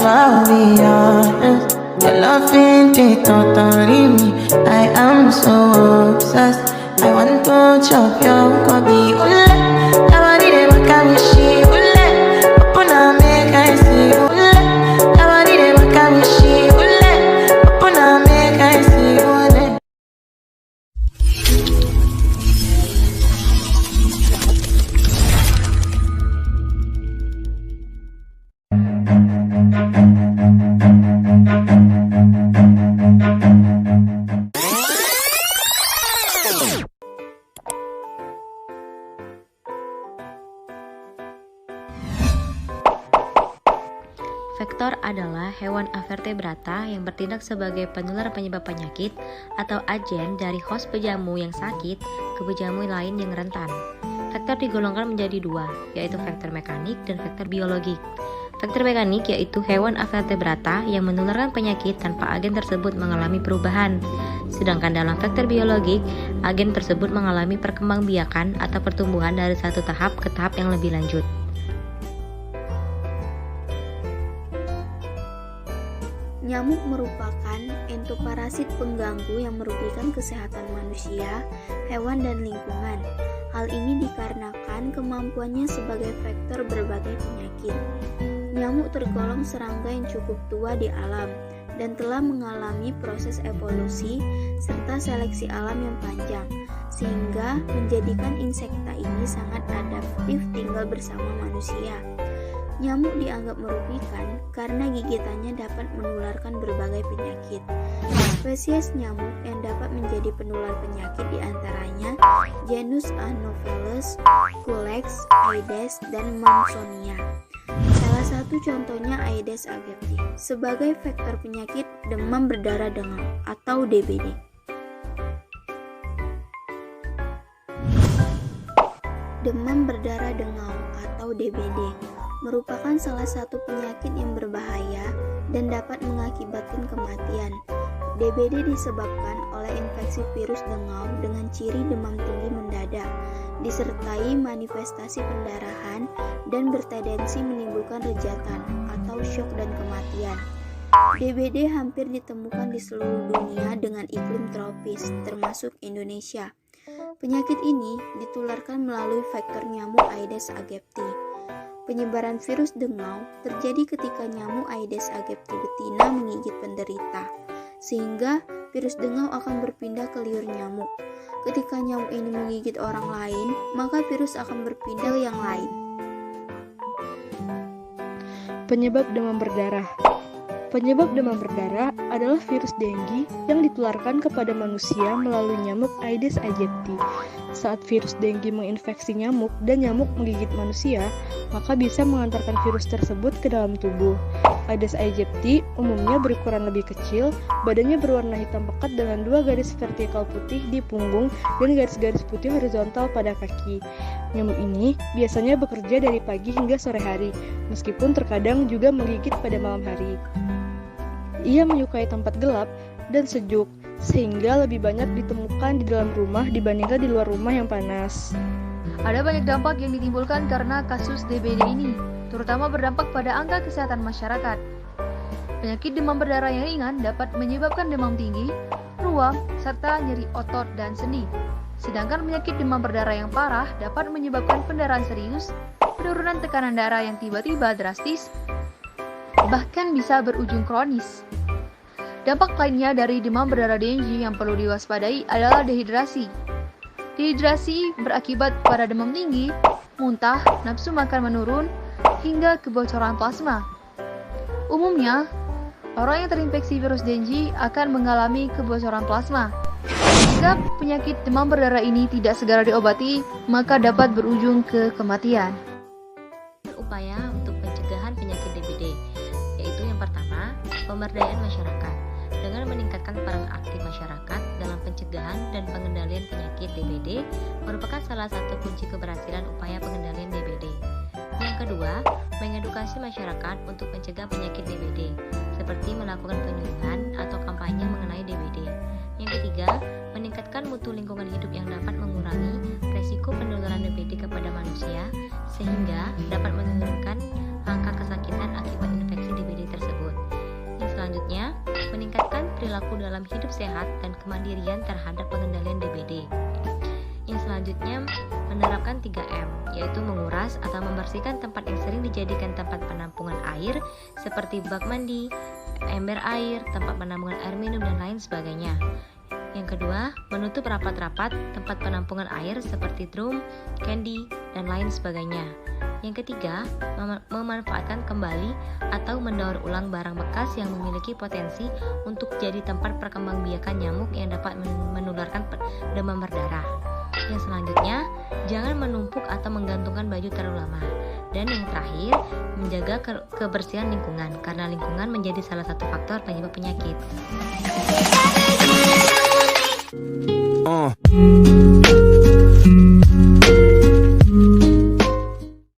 I'll be honest. Your loving it totally me. I am so obsessed. I want to chop your body. Ule, nobody dey make me she. Ule, open up make I see. Ule, nobody dey make me she. Ule, open up make I see. Ule. Vektor adalah hewan avertebrata yang bertindak sebagai penular penyebab penyakit atau agen dari host pejamu yang sakit ke pejamu lain yang rentan. Vektor digolongkan menjadi dua, yaitu vektor mekanik dan vektor biologik. Vektor mekanik yaitu hewan avertebrata yang menularkan penyakit tanpa agen tersebut mengalami perubahan. Sedangkan dalam vektor biologik, agen tersebut mengalami perkembangbiakan atau pertumbuhan dari satu tahap ke tahap yang lebih lanjut. Nyamuk merupakan entoparasit pengganggu yang merugikan kesehatan manusia, hewan, dan lingkungan. Hal ini dikarenakan kemampuannya sebagai vektor berbagai penyakit. Nyamuk tergolong serangga yang cukup tua di alam dan telah mengalami proses evolusi serta seleksi alam yang panjang, sehingga menjadikan insekta ini sangat adaptif tinggal bersama manusia. Nyamuk dianggap merugikan karena gigitannya dapat menularkan berbagai penyakit. Spesies nyamuk yang dapat menjadi penular penyakit diantaranya genus Anopheles, Culex, Aedes, dan Mansonia. Salah satu contohnya Aedes aegypti sebagai vektor penyakit demam berdarah dengal atau DBD. Demam berdarah dengal atau DBD merupakan salah satu penyakit yang berbahaya dan dapat mengakibatkan kematian. DBD disebabkan oleh infeksi virus dengue dengan ciri demam tinggi mendadak, disertai manifestasi pendarahan dan bertendensi menimbulkan rejatan atau syok dan kematian. DBD hampir ditemukan di seluruh dunia dengan iklim tropis, termasuk Indonesia. Penyakit ini ditularkan melalui vektor nyamuk Aedes aegypti. Penyebaran virus dengue terjadi ketika nyamuk Aedes aegypti betina menggigit penderita, sehingga virus dengue akan berpindah ke liur nyamuk. Ketika nyamuk ini menggigit orang lain, maka virus akan berpindah ke yang lain. Penyebab demam berdarah. Penyebab demam berdarah adalah virus dengue yang ditularkan kepada manusia melalui nyamuk Aedes aegypti. Saat virus dengue menginfeksi nyamuk dan nyamuk menggigit manusia, maka bisa mengantarkan virus tersebut ke dalam tubuh. Aedes aegypti umumnya berukuran lebih kecil, badannya berwarna hitam pekat dengan dua garis vertikal putih di punggung dan garis-garis putih horizontal pada kaki. Nyamuk ini biasanya bekerja dari pagi hingga sore hari, meskipun terkadang juga menggigit pada malam hari. Ia menyukai tempat gelap dan sejuk, sehingga lebih banyak ditemukan di dalam rumah dibandingkan di luar rumah yang panas. Ada banyak dampak yang ditimbulkan karena kasus DBD ini, terutama berdampak pada angka kesehatan masyarakat. Penyakit demam berdarah yang ringan dapat menyebabkan demam tinggi, ruam, serta nyeri otot dan sendi. Sedangkan penyakit demam berdarah yang parah dapat menyebabkan pendarahan serius, penurunan tekanan darah yang tiba-tiba drastis, bahkan bisa berujung kronis. Dampak lainnya dari demam berdarah dengue yang perlu diwaspadai adalah dehidrasi. Dehidrasi berakibat pada demam tinggi, muntah, nafsu makan menurun, hingga kebocoran plasma. Umumnya, orang yang terinfeksi virus dengue akan mengalami kebocoran plasma. Jika penyakit demam berdarah ini tidak segera diobati, maka dapat berujung ke kematian. Upaya untuk pencegahan penyakit DBD, yaitu yang pertama, pemberdayaan masyarakat. Dengan meningkatkan peran aktif masyarakat dalam pencegahan dan pengendalian penyakit DBD merupakan salah satu kunci keberhasilan upaya pengendalian DBD. Yang kedua, mengedukasi masyarakat untuk mencegah penyakit DBD, seperti melakukan penyuluhan atau kampanye mengenai DBD. Yang ketiga, meningkatkan mutu lingkungan hidup yang dapat mengurangi resiko penularan DBD kepada manusia, sehingga dapat menurunkan angka kesakitan akibat infeksi DBD tersebut. berlaku dalam hidup sehat dan kemandirian terhadap pengendalian DBD. Yang selanjutnya, menerapkan 3M, yaitu menguras atau membersihkan tempat yang sering dijadikan tempat penampungan air seperti bak mandi, ember air, tempat penampungan air minum, dan lain sebagainya. Yang kedua, menutup rapat-rapat tempat penampungan air seperti drum, candi, dan lain sebagainya. Yang ketiga, memanfaatkan kembali atau mendaur ulang barang bekas yang memiliki potensi untuk jadi tempat perkembangbiakan nyamuk yang dapat menularkan demam berdarah. Yang selanjutnya, jangan menumpuk atau menggantungkan baju terlalu lama. Dan yang terakhir, menjaga kebersihan lingkungan, karena lingkungan menjadi salah satu faktor penyebab penyakit.